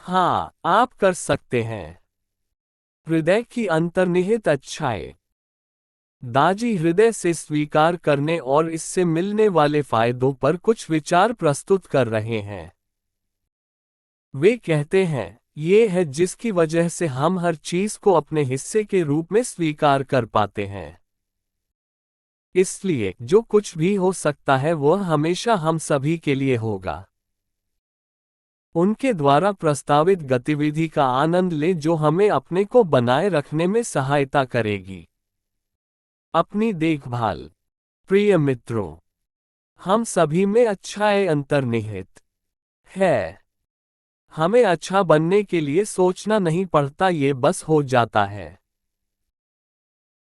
हाँ, आप कर सकते हैं। हृदय की अंतर्निहित अच्छाई। दाजी हृदय से स्वीकार करने और इससे मिलने वाले फायदों पर कुछ विचार प्रस्तुत कर रहे हैं। वे कहते हैं, ये है जिसकी वजह से हम हर चीज को अपने हिस्से के रूप में स्वीकार कर पाते हैं। इसलिए जो कुछ भी हो सकता है वह हमेशा हम सभी के लिए होगा। उनके द्वारा प्रस्तावित गतिविधि का आनंद ले जो हमें अपने को बनाए रखने में सहायता करेगी। अपनी देखभाल। प्रिय मित्रों, हम सभी में अच्छाई अंतर्निहित है। हमें अच्छा बनने के लिए सोचना नहीं पड़ता, ये बस हो जाता है।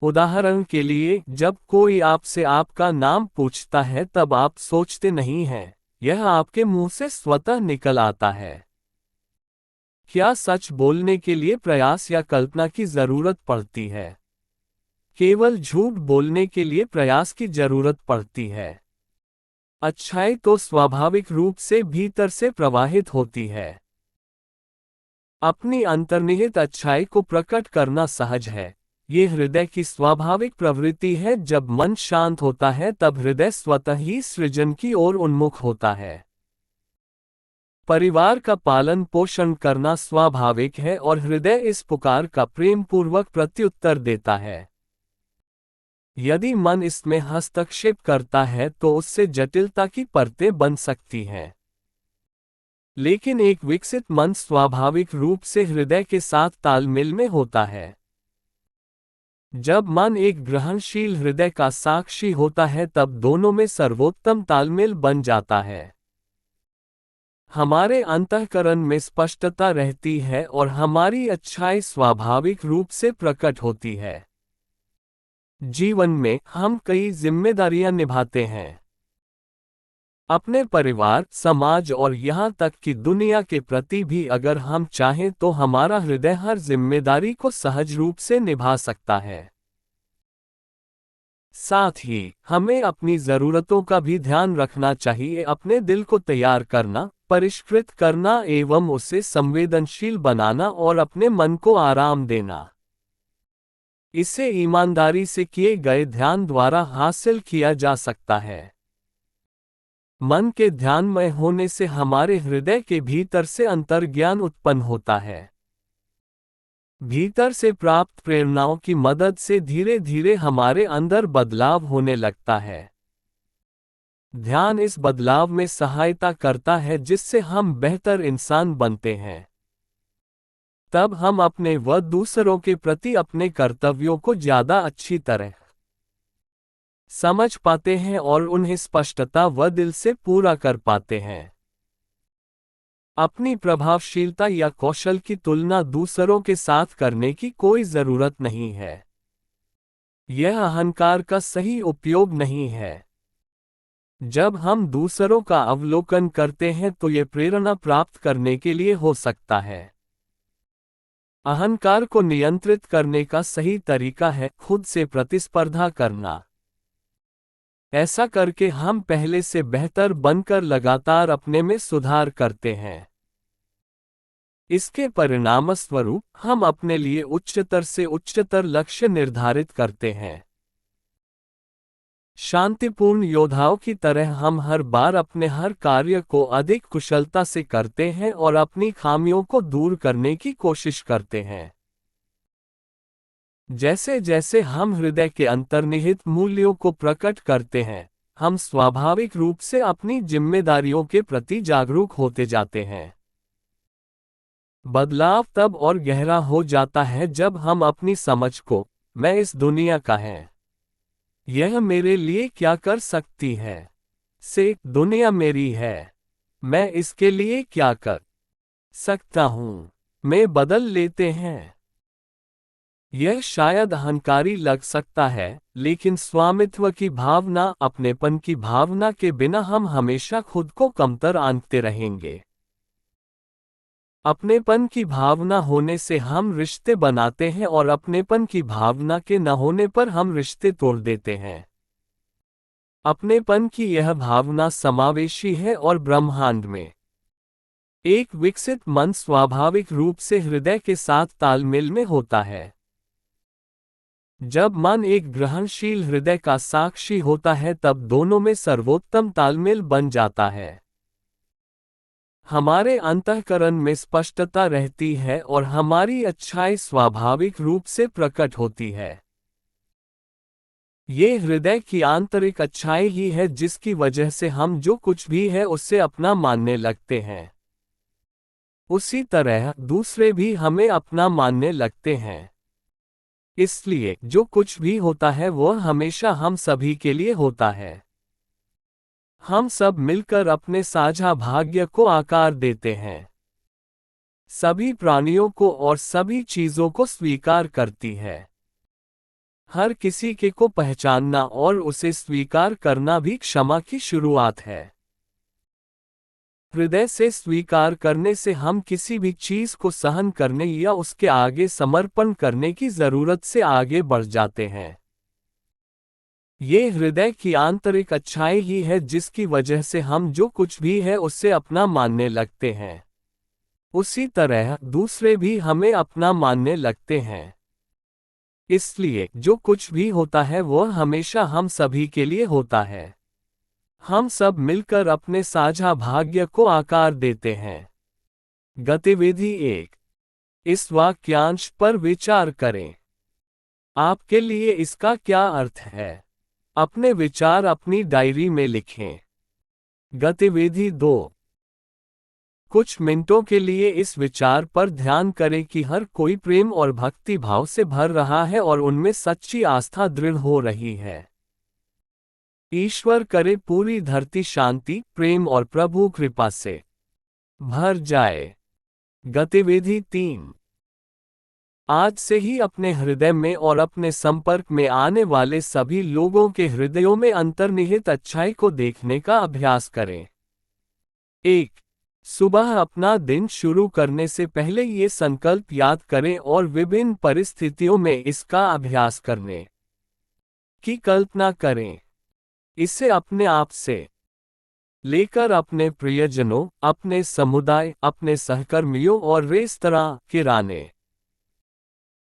उदाहरण के लिए, जब कोई आपसे आपका नाम पूछता है तब आप सोचते नहीं हैं, यह आपके मुंह से स्वतः निकल आता है। क्या सच बोलने के लिए प्रयास या कल्पना की जरूरत पड़ती है? केवल झूठ बोलने के लिए प्रयास की जरूरत पड़ती है। अच्छाई तो स्वाभाविक रूप से भीतर से प्रवाहित होती है। अपनी अंतर्निहित अच्छाई को प्रकट करना सहज है। ये हृदय की स्वाभाविक प्रवृत्ति है। जब मन शांत होता है तब हृदय स्वतः ही सृजन की ओर उन्मुख होता है। परिवार का पालन पोषण करना स्वाभाविक है और हृदय इस पुकार का प्रेमपूर्वक प्रत्युत्तर देता है। यदि मन इसमें हस्तक्षेप करता है तो उससे जटिलता की परतें बन सकती हैं। लेकिन एक विकसित मन स्वाभाविक रूप से हृदय के साथ तालमेल में होता है। जब मन एक ग्रहणशील हृदय का साक्षी होता है तब दोनों में सर्वोत्तम तालमेल बन जाता है। हमारे अंतःकरण में स्पष्टता रहती है और हमारी अच्छाई स्वाभाविक रूप से प्रकट होती है। जीवन में हम कई जिम्मेदारियां निभाते हैं। अपने परिवार, समाज और यहाँ तक कि दुनिया के प्रति भी अगर हम चाहें तो हमारा हृदय हर जिम्मेदारी को सहज रूप से निभा सकता है। साथ ही हमें अपनी ज़रूरतों का भी ध्यान रखना चाहिए। अपने दिल को तैयार करना, परिष्कृत करना एवं उसे संवेदनशील बनाना और अपने मन को आराम देना। इसे ईमानदारी से किए गए ध्यान द्वारा हासिल किया जा सकता है। मन के ध्यानमय होने से हमारे हृदय के भीतर से अंतर्ज्ञान उत्पन्न होता है। भीतर से प्राप्त प्रेरणाओं की मदद से धीरे धीरे हमारे अंदर बदलाव होने लगता है। ध्यान इस बदलाव में सहायता करता है जिससे हम बेहतर इंसान बनते हैं। तब हम अपने व दूसरों के प्रति अपने कर्तव्यों को ज्यादा अच्छी तरह समझ पाते हैं और उन्हें स्पष्टता व दिल से पूरा कर पाते हैं। अपनी प्रभावशीलता या कौशल की तुलना दूसरों के साथ करने की कोई जरूरत नहीं है। यह अहंकार का सही उपयोग नहीं है। जब हम दूसरों का अवलोकन करते हैं तो ये प्रेरणा प्राप्त करने के लिए हो सकता है। अहंकार को नियंत्रित करने का सही तरीका है खुद से प्रतिस्पर्धा करना। ऐसा करके हम पहले से बेहतर बनकर लगातार अपने में सुधार करते हैं। इसके परिणामस्वरूप हम अपने लिए उच्चतर से उच्चतर लक्ष्य निर्धारित करते हैं। शांतिपूर्ण योद्धाओं की तरह हम हर बार अपने हर कार्य को अधिक कुशलता से करते हैं और अपनी खामियों को दूर करने की कोशिश करते हैं। जैसे जैसे हम हृदय के अंतर्निहित मूल्यों को प्रकट करते हैं, हम स्वाभाविक रूप से अपनी जिम्मेदारियों के प्रति जागरूक होते जाते हैं। बदलाव तब और गहरा हो जाता है जब हम अपनी समझ को, मैं इस दुनिया का है, यह मेरे लिए क्या कर सकती है, से दुनिया मेरी है, मैं इसके लिए क्या कर सकता हूं, में बदल लेते हैं। यह शायद अहंकारी लग सकता है, लेकिन स्वामित्व की भावना, अपनेपन की भावना के बिना हम हमेशा खुद को कमतर आंकते रहेंगे। अपनेपन की भावना होने से हम रिश्ते बनाते हैं और अपनेपन की भावना के न होने पर हम रिश्ते तोड़ देते हैं। अपनेपन की यह भावना समावेशी है और ब्रह्मांड में एक विकसित मन स्वाभाविक रूप से हृदय के साथ तालमेल में होता है। जब मन एक ग्रहणशील हृदय का साक्षी होता है तब दोनों में सर्वोत्तम तालमेल बन जाता है। हमारे अंतःकरण में स्पष्टता रहती है और हमारी अच्छाई स्वाभाविक रूप से प्रकट होती है। ये हृदय की आंतरिक अच्छाई ही है जिसकी वजह से हम जो कुछ भी है उससे अपना मानने लगते हैं। उसी तरह दूसरे भी हमें अपना मानने लगते हैं। इसलिए जो कुछ भी होता है वह हमेशा हम सभी के लिए होता है। हम सब मिलकर अपने साझा भाग्य को आकार देते हैं। सभी प्राणियों को और सभी चीजों को स्वीकार करती है। हर किसी के को पहचानना और उसे स्वीकार करना भी क्षमा की शुरुआत है। हृदय से स्वीकार करने से हम किसी भी चीज को सहन करने या उसके आगे समर्पण करने की जरूरत से आगे बढ़ जाते हैं। ये हृदय की आंतरिक अच्छाई ही है जिसकी वजह से हम जो कुछ भी है उससे अपना मानने लगते हैं। उसी तरह दूसरे भी हमें अपना मानने लगते हैं। इसलिए जो कुछ भी होता है वह हमेशा हम सभी के लिए होता है। हम सब मिलकर अपने साझा भाग्य को आकार देते हैं। गतिविधि 1। इस वाक्यांश पर विचार करें। आपके लिए इसका क्या अर्थ है? अपने विचार अपनी डायरी में लिखें। गतिविधि 2। कुछ मिनटों के लिए इस विचार पर ध्यान करें कि हर कोई प्रेम और भक्ति भाव से भर रहा है और उनमें सच्ची आस्था दृढ़ हो रही है। ईश्वर करे पूरी धरती शांति, प्रेम और प्रभु कृपा से भर जाए। गतिविधि 3। आज से ही अपने हृदय में और अपने संपर्क में आने वाले सभी लोगों के हृदयों में अंतर्निहित अच्छाई को देखने का अभ्यास करें। 1। सुबह अपना दिन शुरू करने से पहले ये संकल्प याद करें और विभिन्न परिस्थितियों में इसका अभ्यास करने की कल्पना करें। इसे अपने आप से लेकर अपने प्रियजनों, अपने समुदाय, अपने सहकर्मियों और रेस्तरां, किराने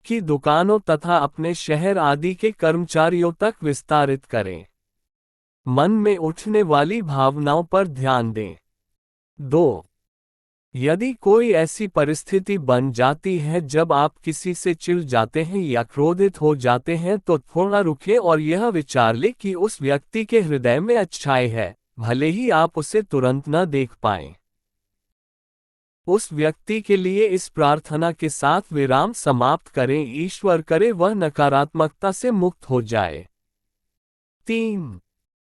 की दुकानों तथा अपने शहर आदि के कर्मचारियों तक विस्तारित करें। मन में उठने वाली भावनाओं पर ध्यान दें। 2। यदि कोई ऐसी परिस्थिति बन जाती है जब आप किसी से चिढ़ जाते हैं या क्रोधित हो जाते हैं तो थोड़ा रुकें और यह विचार लें कि उस व्यक्ति के हृदय में अच्छाई है, भले ही आप उसे तुरंत न देख पाएं। उस व्यक्ति के लिए इस प्रार्थना के साथ विराम समाप्त करें, ईश्वर करे वह नकारात्मकता से मुक्त हो जाए। 3।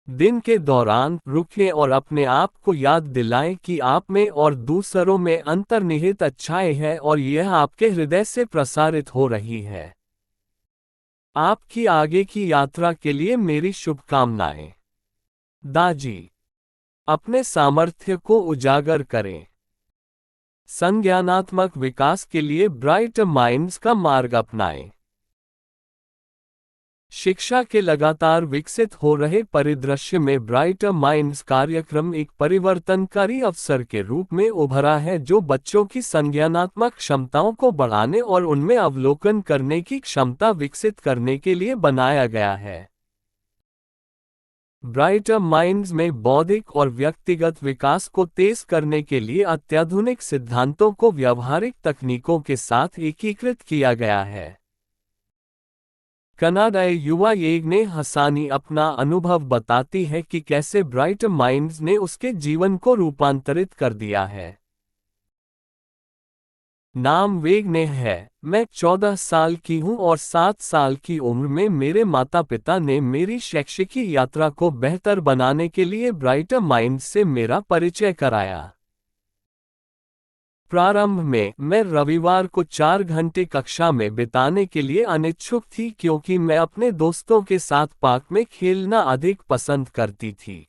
दिन के दौरान रुकें और अपने आप को याद दिलाएं कि आप में और दूसरों में अंतर्निहित अच्छाई है और यह आपके हृदय से प्रसारित हो रही है। आपकी आगे की यात्रा के लिए मेरी शुभकामनाएं। दाजी। अपने सामर्थ्य को उजागर करें। संज्ञानात्मक विकास के लिए ब्राइट माइंड्स का मार्ग अपनाएं। शिक्षा के लगातार विकसित हो रहे परिदृश्य में ब्राइटर माइंड्स कार्यक्रम एक परिवर्तनकारी अवसर के रूप में उभरा है जो बच्चों की संज्ञानात्मक क्षमताओं को बढ़ाने और उनमें अवलोकन करने की क्षमता विकसित करने के लिए बनाया गया है। ब्राइटर माइंड्स में बौद्धिक और व्यक्तिगत विकास को तेज करने के लिए अत्याधुनिक सिद्धांतों को व्यावहारिक तकनीकों के साथ एकीकृत किया गया है। कनाडाई युवा येगने हसानी अपना अनुभव बताती है कि कैसे ब्राइटर माइंड्स ने उसके जीवन को रूपांतरित कर दिया है। नाम वेगने है। मैं 14 साल की हूं और 7 साल की उम्र में मेरे माता पिता ने मेरी शैक्षिक यात्रा को बेहतर बनाने के लिए ब्राइटर माइंड्स से मेरा परिचय कराया। प्रारंभ में मैं रविवार को 4 घंटे कक्षा में बिताने के लिए अनिच्छुक थी क्योंकि मैं अपने दोस्तों के साथ पार्क में खेलना अधिक पसंद करती थी।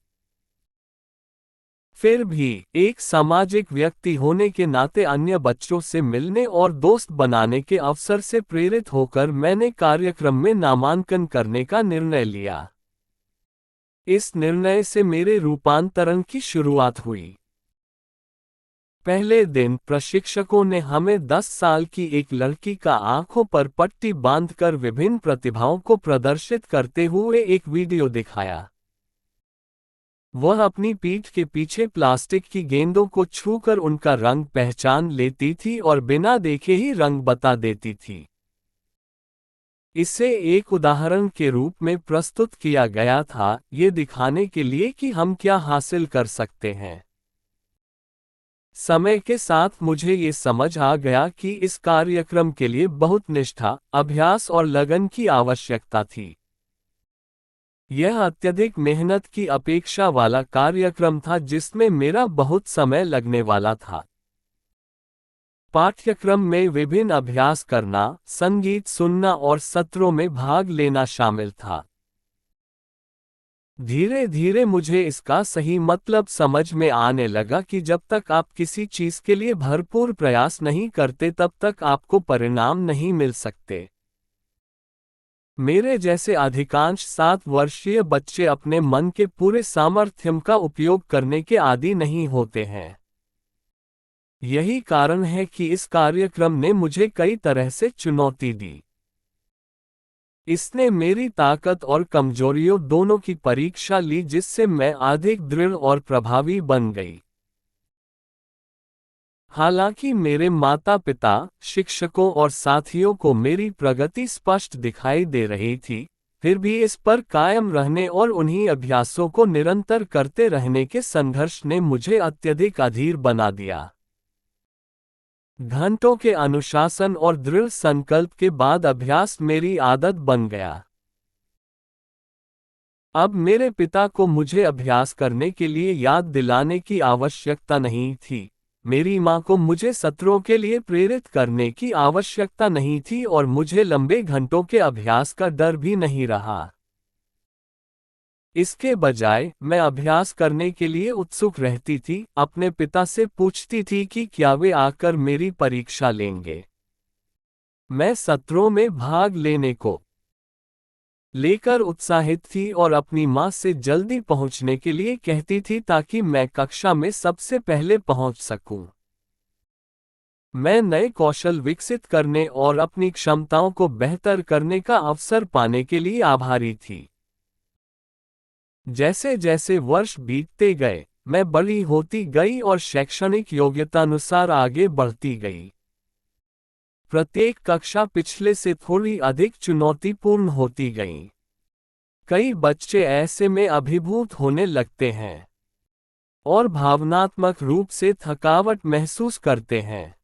फिर भी एक सामाजिक व्यक्ति होने के नाते अन्य बच्चों से मिलने और दोस्त बनाने के अवसर से प्रेरित होकर मैंने कार्यक्रम में नामांकन करने का निर्णय लिया। इस निर्णय से मेरे रूपांतरण की शुरुआत हुई। पहले दिन प्रशिक्षकों ने हमें 10 साल की एक लड़की का आंखों पर पट्टी बांधकर विभिन्न प्रतिभाओं को प्रदर्शित करते हुए एक वीडियो दिखाया। वह अपनी पीठ के पीछे प्लास्टिक की गेंदों को छूकर उनका रंग पहचान लेती थी और बिना देखे ही रंग बता देती थी। इसे एक उदाहरण के रूप में प्रस्तुत किया गया था, ये दिखाने के लिए कि हम क्या हासिल कर सकते हैं। समय के साथ मुझे ये समझ आ गया कि इस कार्यक्रम के लिए बहुत निष्ठा, अभ्यास और लगन की आवश्यकता थी। यह अत्यधिक मेहनत की अपेक्षा वाला कार्यक्रम था जिसमें मेरा बहुत समय लगने वाला था। पाठ्यक्रम में विभिन्न अभ्यास करना, संगीत सुनना और सत्रों में भाग लेना शामिल था। धीरे धीरे मुझे इसका सही मतलब समझ में आने लगा कि जब तक आप किसी चीज के लिए भरपूर प्रयास नहीं करते तब तक आपको परिणाम नहीं मिल सकते। मेरे जैसे अधिकांश 7 वर्षीय बच्चे अपने मन के पूरे सामर्थ्य का उपयोग करने के आदी नहीं होते हैं। यही कारण है कि इस कार्यक्रम ने मुझे कई तरह से चुनौती दी। इसने मेरी ताकत और कमजोरियों दोनों की परीक्षा ली जिससे मैं अधिक दृढ़ और प्रभावी बन गई। हालांकि मेरे माता पिता, शिक्षकों और साथियों को मेरी प्रगति स्पष्ट दिखाई दे रही थी, फिर भी इस पर कायम रहने और उन्हीं अभ्यासों को निरंतर करते रहने के संघर्ष ने मुझे अत्यधिक अधीर बना दिया। घंटों के अनुशासन और दृढ़ संकल्प के बाद अभ्यास मेरी आदत बन गया। अब मेरे पिता को मुझे अभ्यास करने के लिए याद दिलाने की आवश्यकता नहीं थी, मेरी माँ को मुझे सत्रों के लिए प्रेरित करने की आवश्यकता नहीं थी और मुझे लंबे घंटों के अभ्यास का डर भी नहीं रहा। इसके बजाय मैं अभ्यास करने के लिए उत्सुक रहती थी, अपने पिता से पूछती थी कि क्या वे आकर मेरी परीक्षा लेंगे। मैं सत्रों में भाग लेने को लेकर उत्साहित थी और अपनी माँ से जल्दी पहुंचने के लिए कहती थी ताकि मैं कक्षा में सबसे पहले पहुंच सकूं। मैं नए कौशल विकसित करने और अपनी क्षमताओं को बेहतर करने का अवसर पाने के लिए आभारी थी। जैसे जैसे वर्ष बीतते गए, मैं बड़ी होती गई और शैक्षणिक योग्यतानुसार आगे बढ़ती गई। प्रत्येक कक्षा पिछले से थोड़ी अधिक चुनौतीपूर्ण होती गई। कई बच्चे ऐसे में अभिभूत होने लगते हैं और भावनात्मक रूप से थकावट महसूस करते हैं।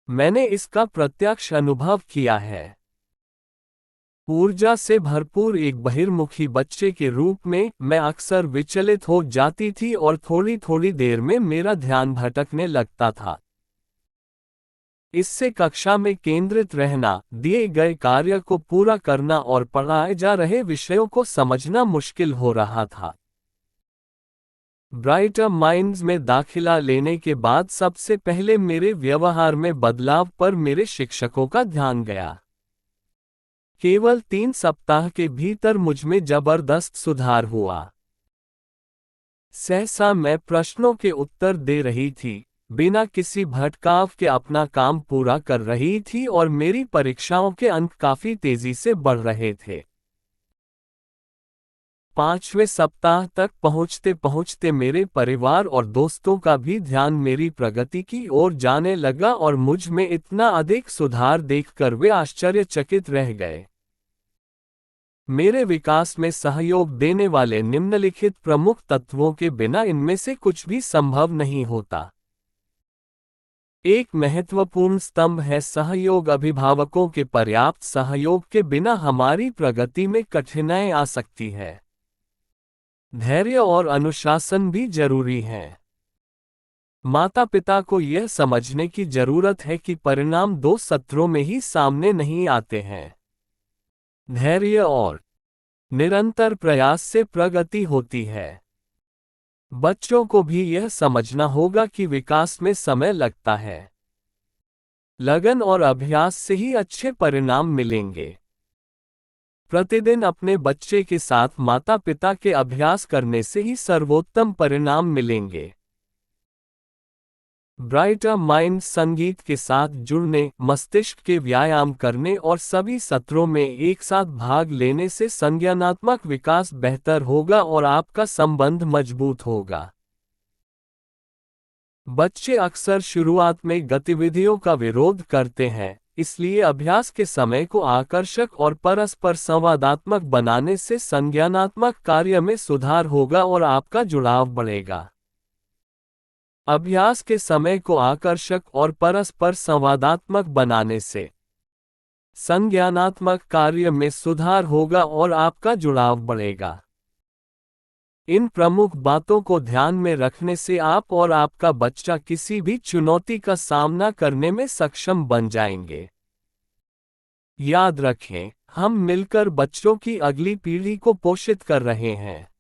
मैंने इसका प्रत्यक्ष अनुभव किया है। ऊर्जा से भरपूर एक बहिर्मुखी बच्चे के रूप में मैं अक्सर विचलित हो जाती थी और थोड़ी थोड़ी देर में मेरा ध्यान भटकने लगता था। इससे कक्षा में केंद्रित रहना, दिए गए कार्य को पूरा करना और पढ़ाए जा रहे विषयों को समझना मुश्किल हो रहा था। ब्राइटर माइंड्स में दाखिला लेने के बाद सबसे पहले मेरे व्यवहार में बदलाव पर मेरे शिक्षकों का ध्यान गया। केवल 3 सप्ताह के भीतर मुझमें जबरदस्त सुधार हुआ। सहसा मैं प्रश्नों के उत्तर दे रही थी, बिना किसी भटकाव के अपना काम पूरा कर रही थी और मेरी परीक्षाओं के अंक काफी तेजी से बढ़ रहे थे। 5वें सप्ताह तक पहुंचते पहुंचते मेरे परिवार और दोस्तों का भी ध्यान मेरी प्रगति की ओर जाने लगा और मुझ में इतना अधिक सुधार देखकर वे आश्चर्यचकित रह गए। मेरे विकास में सहयोग देने वाले निम्नलिखित प्रमुख तत्वों के बिना इनमें से कुछ भी संभव नहीं होता। एक महत्वपूर्ण स्तंभ है सहयोग। अभिभावकों के पर्याप्त सहयोग के बिना हमारी प्रगति में कठिनाई आ सकती है। धैर्य और अनुशासन भी जरूरी है। माता पिता को यह समझने की जरूरत है कि परिणाम 2 सत्रों में ही सामने नहीं आते हैं। धैर्य और निरंतर प्रयास से प्रगति होती है। बच्चों को भी यह समझना होगा कि विकास में समय लगता है। लगन और अभ्यास से ही अच्छे परिणाम मिलेंगे। प्रतिदिन अपने बच्चे के साथ माता पिता के अभ्यास करने से ही सर्वोत्तम परिणाम मिलेंगे। ब्राइटर माइंड संगीत के साथ जुड़ने, मस्तिष्क के व्यायाम करने और सभी सत्रों में एक साथ भाग लेने से संज्ञानात्मक विकास बेहतर होगा और आपका संबंध मजबूत होगा। बच्चे अक्सर शुरुआत में गतिविधियों का विरोध करते हैं, इसलिए अभ्यास के समय को आकर्षक और परस्पर संवादात्मक बनाने से संज्ञानात्मक कार्य में सुधार होगा और आपका जुड़ाव बढ़ेगा। अभ्यास के समय को आकर्षक और परस्पर संवादात्मक बनाने से संज्ञानात्मक कार्य में सुधार होगा और आपका जुड़ाव बढ़ेगा। इन प्रमुख बातों को ध्यान में रखने से आप और आपका बच्चा किसी भी चुनौती का सामना करने में सक्षम बन जाएंगे। याद रखें, हम मिलकर बच्चों की अगली पीढ़ी को पोषित कर रहे हैं।